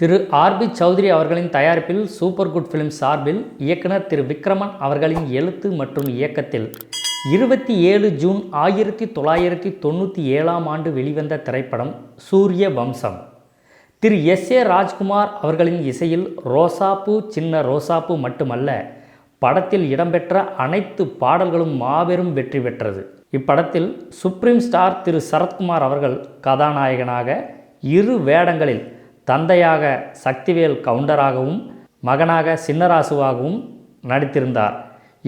திரு RP. Chowdhury அவர்களின் தயாரிப்பில் super good films சார்பில் இயக்குனர் திரு விக்ரமன் அவர்களின் எழுத்து மற்றும் இயக்கத்தில் 27 ஜூன் 1997 வெளிவந்த திரைப்படம் சூரிய வம்சம். திரு எஸ்.ஏ. ராஜ்குமார் அவர்களின் இசையில் ரோசாப்பூ சின்ன ரோசாப்பூ மட்டுமல்ல, படத்தில் இடம்பெற்ற அனைத்து பாடல்களும் மாபெரும் வெற்றி பெற்றது. இப்படத்தில் சுப்ரீம் ஸ்டார் திரு சரத்குமார் அவர்கள் கதாநாயகனாக 2 வேடங்களில் தந்தையாக சக்திவேல் கவுண்டராகவும் மகனாக சின்னராசுவாகவும் நடித்திருந்தார்.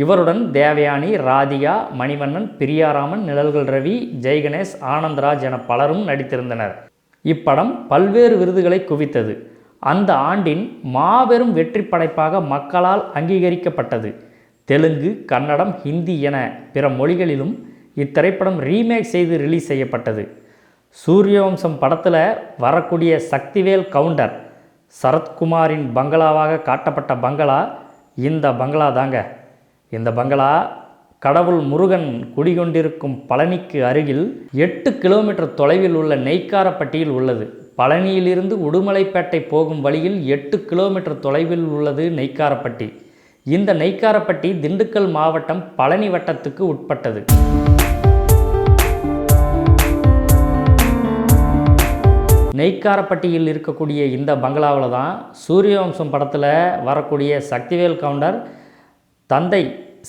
இவருடன் தேவயானி, ராதிகா, மணிவண்ணன், பிரியாராமன், நிழல்கள் ரவி, ஜெய்கணேஷ், ஆனந்த்ராஜ் என பலரும் நடித்திருந்தனர். இப்படம் பல்வேறு விருதுகளை குவித்தது. அந்த ஆண்டின் மாபெரும் வெற்றி படைப்பாக மக்களால் அங்கீகரிக்கப்பட்டது. தெலுங்கு, கன்னடம், ஹிந்தி என பிற மொழிகளிலும் இத்திரைப்படம் ரீமேக் செய்து ரிலீஸ் செய்யப்பட்டது. சூரியவம்சம் படத்தில் வரக்கூடிய சக்திவேல் கவுண்டர் சரத்குமாரின் பங்களாவாக காட்டப்பட்ட பங்களா இந்த பங்களா தாங்க. இந்த பங்களா கடவுள் முருகன் குடிகொண்டிருக்கும் பழனிக்கு அருகில் 8 கிலோமீட்டர் தொலைவில் உள்ள நெய்க்காரப்பட்டியில் உள்ளது. பழனியிலிருந்து உடுமலைப்பேட்டை போகும் வழியில் 8 கிலோமீட்டர் தொலைவில் உள்ளது நெய்க்காரப்பட்டி. இந்த நெய்க்காரப்பட்டி திண்டுக்கல் மாவட்டம் பழனி வட்டத்துக்கு உட்பட்டது. நெய்க்காரப்பட்டியில் இருக்கக்கூடிய இந்த பங்களாவில் தான் சூரியவம்சம் படத்தில் வரக்கூடிய சக்திவேல் கவுண்டர் தந்தை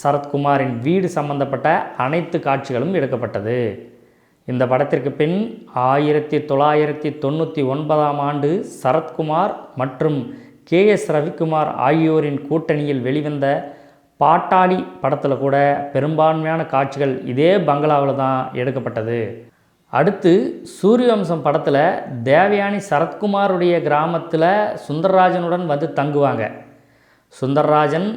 சரத்குமாரின் வீடு சம்பந்தப்பட்ட அனைத்து காட்சிகளும் எடுக்கப்பட்டது. இந்த படத்திற்கு பின் 1999 சரத்குமார் மற்றும் கே.எஸ். ரவிக்குமார் ஆகியோரின் கூட்டணியில் வெளிவந்த பாட்டாளி படத்தில் கூட பெரும்பான்மையான காட்சிகள் இதே பங்களாவில் தான் எடுக்கப்பட்டது. அடுத்து சூரியவம்சம் படத்தில் தேவயானி சரத்குமாருடைய கிராமத்தில் சுந்தரராஜனுடன் வந்து தங்குவாங்க. சுந்தரராஜன்,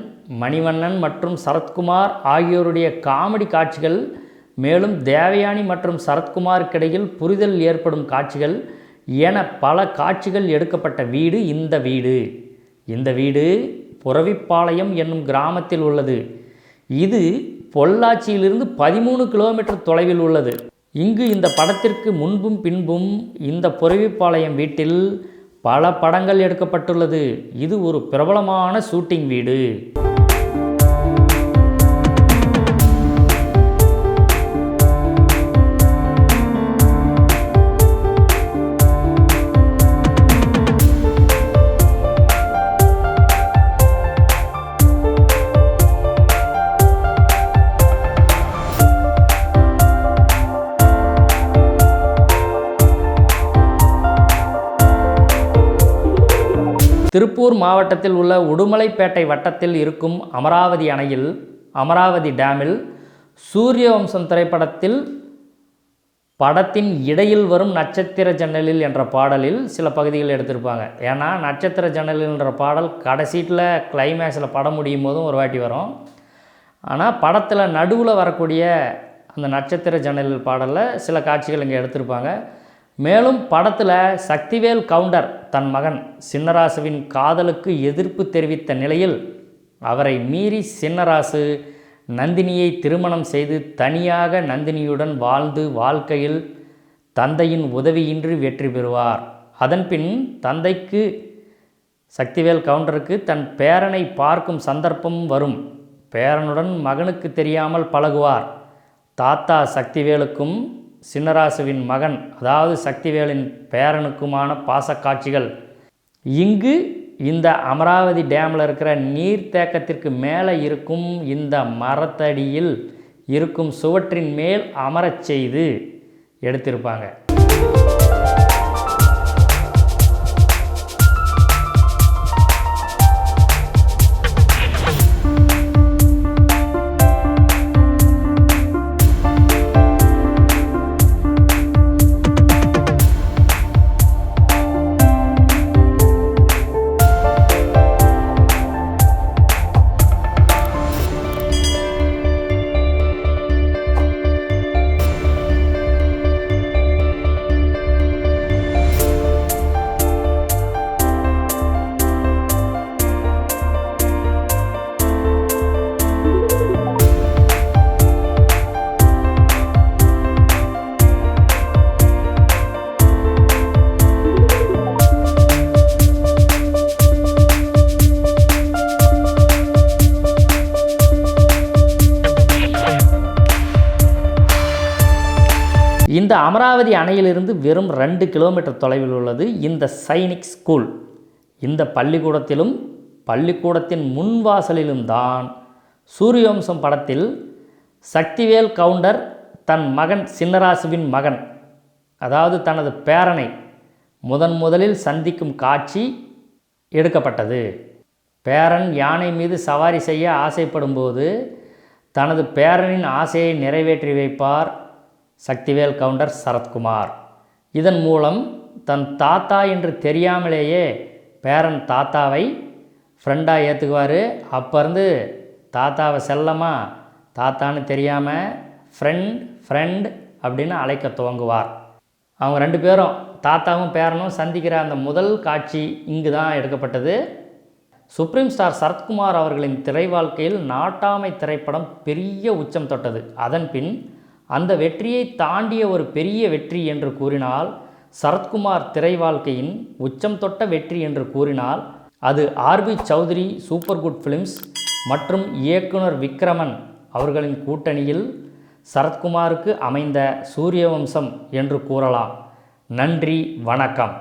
மணிவண்ணன் மற்றும் சரத்குமார் ஆகியோருடைய காமெடி காட்சிகள், மேலும் தேவயானி மற்றும் சரத்குமாருக்கிடையில் புரிதல் ஏற்படும் காட்சிகள் என பல காட்சிகள் எடுக்கப்பட்ட வீடு இந்த வீடு. இந்த வீடு புரவிப்பாளையம் என்னும் கிராமத்தில் உள்ளது. இது பொள்ளாச்சியிலிருந்து 13 கிலோமீட்டர் தொலைவில் உள்ளது. இங்கு இந்த படத்திற்கு முன்பும் பின்பும் இந்த புரவிப்பாளையம் வீட்டில் பல படங்கள் எடுக்கப்பட்டுள்ளது. இது ஒரு பிரபலமான ஷூட்டிங் வீடு. திருப்பூர் மாவட்டத்தில் உள்ள உடுமலைப்பேட்டை வட்டத்தில் இருக்கும் அமராவதி அணையில் அமராவதி டேமில் சூரியவம்சம் திரைப்படத்தில் படத்தின் இடையில் வரும் நட்சத்திர ஜன்னலில் என்ற பாடலில் சில பகுதிகள் எடுத்திருப்பாங்க. ஏன்னா நட்சத்திர ஜன்னலில் என்ற பாடல் கடைசீட்டில் கிளைமேக்ஸில் படம் முடியும் போதும் ஒரு வாட்டி வரும். ஆனால் படத்தில் நடுவில் வரக்கூடிய அந்த நட்சத்திர ஜன்னலில் பாடலில் சில காட்சிகள் இங்கே எடுத்திருப்பாங்க. மேலும் படத்தில் சக்திவேல் கவுண்டர் தன் மகன் சின்னராசுவின் காதலுக்கு எதிர்ப்பு தெரிவித்த நிலையில் அவரை மீறி சின்னராசு நந்தினியை திருமணம் செய்து தனியாக நந்தினியுடன் வாழ்ந்து வாழ்க்கையில் தந்தையின் உதவியின்றி வெற்றி பெறுவார். அதன்பின் தந்தைக்கு சக்திவேல் கவுண்டருக்கு தன் பேரனை பார்க்கும் சந்தர்ப்பம் வரும். பேரனுடன் மகனுக்கு தெரியாமல் பழகுவார். தாத்தா சக்திவேலுக்கும் சின்னராசுவின் மகன் அதாவது சக்திவேலின் பேரனுக்குமான பாசக்காட்சிகள் இங்கு இந்த அமராவதி டேமில் இருக்கிற நீர்த்தேக்கத்திற்கு மேலே இருக்கும் இந்த மரத்தடியில் இருக்கும் சுவற்றின் மேல் அமரச் செய்து எடுத்திருப்பாங்க. இந்த அமராவதி அணையிலிருந்து வெறும் 2 கிலோமீட்டர் தொலைவில் உள்ளது இந்த சைனிக் ஸ்கூல். இந்த பள்ளிக்கூடத்திலும் பள்ளிக்கூடத்தின் முன்வாசலிலும் தான் சூரியவம்சம் படத்தில் சக்திவேல் கவுண்டர் தன் மகன் சின்னராசுவின் மகன், அதாவது தனது பேரனை முதலில் சந்திக்கும் காட்சி எடுக்கப்பட்டது. பேரன் யானை மீது சவாரி செய்ய ஆசைப்படும்போது தனது பேரனின் ஆசையை நிறைவேற்றி வைப்பார் சக்திவேல் கவுண்டர் சரத்குமார். இதன் மூலம் தன் தாத்தா என்று தெரியாமலேயே பேரன் தாத்தாவை ஃப்ரெண்டாக ஏற்றுக்குவார். அப்போருந்து தாத்தாவை செல்லமாக தாத்தான்னு தெரியாமல் ஃப்ரெண்ட் அப்படின்னு அழைக்க துவங்குவார். அவங்க 2 பேரும் தாத்தாவும் பேரனும் சந்திக்கிற அந்த முதல் காட்சி இங்கு தான் எடுக்கப்பட்டது. சுப்ரீம் ஸ்டார் சரத்குமார் அவர்களின் திரை வாழ்க்கையில் நாட்டாமை திரைப்படம் பெரிய உச்சம் தொட்டது. அதன் பின் அந்த வெற்றியை தாண்டிய ஒரு பெரிய வெற்றி என்று கூறினால், சரத்குமார் திரை வாழ்க்கையின் உச்சம் தொட்ட வெற்றி என்று கூறினால் அது RB Choudhary super good films மற்றும் இயக்குனர் விக்ரமன் அவர்களின் கூட்டணியில் சரத்குமாருக்கு அமைந்த சூரியவம்சம் என்று கூறலாம். நன்றி, வணக்கம்.